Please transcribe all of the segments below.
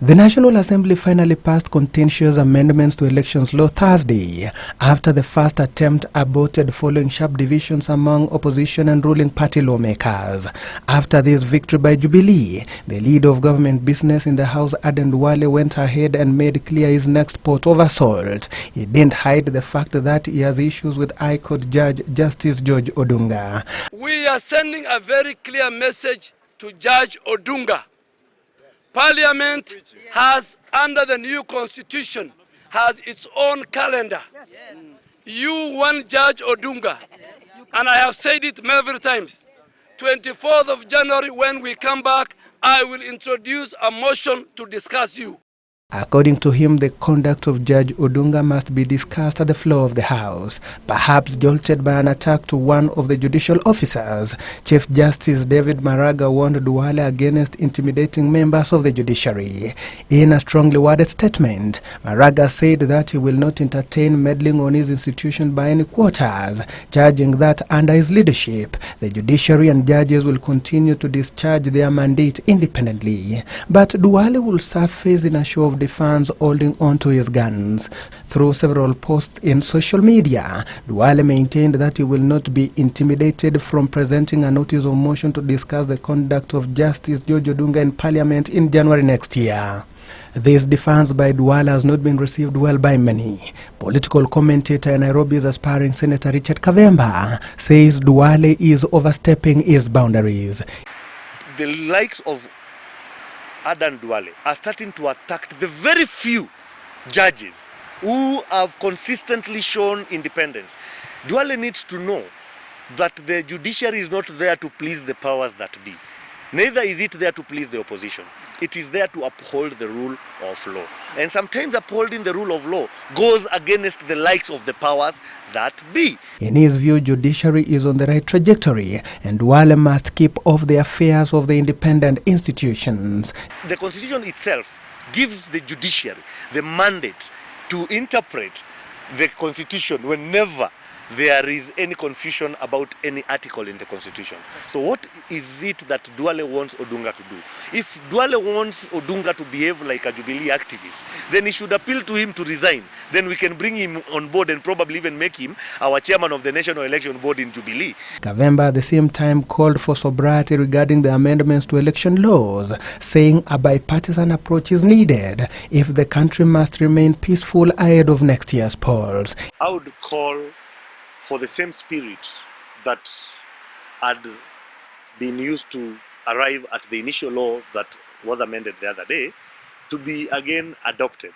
The National Assembly finally passed contentious amendments to elections law Thursday after the first attempt aborted following sharp divisions among opposition and ruling party lawmakers. After this victory by Jubilee, the leader of government business in the House, Aden Duale, went ahead and made clear his next port of assault. He didn't hide the fact that he has issues with High Court Judge Justice George Odunga. We are sending a very clear message to Judge Odunga. Parliament has, under the new constitution, has its own calendar. Yes. You want Judge Odunga, and I have said it many times, 24th of January when we come back, I will introduce a motion to discuss you. According to him, the conduct of Judge Odunga must be discussed at the floor of the House, perhaps jolted by an attack to one of the judicial officers. Chief Justice David Maraga warned Duale against intimidating members of the judiciary. In a strongly worded statement, Maraga said that he will not entertain meddling on his institution by any quarters, charging that under his leadership, the judiciary and judges will continue to discharge their mandate independently. But Duale will surface in a show of defense holding on to his guns. Through several posts in social media, Duale maintained that he will not be intimidated from presenting a notice of motion to discuss the conduct of Justice George Odunga in Parliament in January next year. This defense by Duale has not been received well by many. Political commentator in Nairobi's aspiring Senator Richard Kavemba says Duale is overstepping his boundaries. The likes of Aden Duale are starting to attack the very few judges who have consistently shown independence. Duale needs to know that the judiciary is not there to please the powers that be. Neither is it there to please the opposition. It is there to uphold the rule of law. And sometimes upholding the rule of law goes against the likes of the powers that be. In his view, judiciary is on the right trajectory, and Duale must keep off the affairs of the independent institutions. The Constitution itself gives the judiciary the mandate to interpret the Constitution whenever there is any confusion about any article in the Constitution. So what is it that Duale wants Odunga to do? If Duale wants Odunga to behave like a Jubilee activist, then he should appeal to him to resign. Then we can bring him on board and probably even make him our chairman of the National Election Board in Jubilee. Kavemba at the same time called for sobriety regarding the amendments to election laws, saying a bipartisan approach is needed if the country must remain peaceful ahead of next year's polls. I would call for the same spirit that had been used to arrive at the initial law that was amended the other day to be again adopted,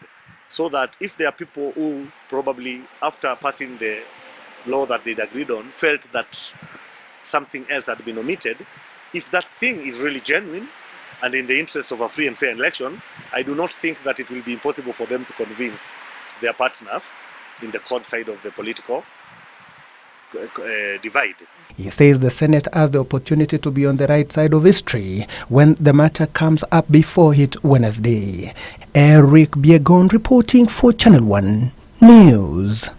so that if there are people who probably after passing the law that they'd agreed on felt that something else had been omitted, if that thing is really genuine and in the interest of a free and fair election, I do not think that it will be impossible for them to convince their partners in the court side of the political divide. He says the Senate has the opportunity to be on the right side of history when the matter comes up before it Wednesday. Eric Biegon reporting for Channel 1 News.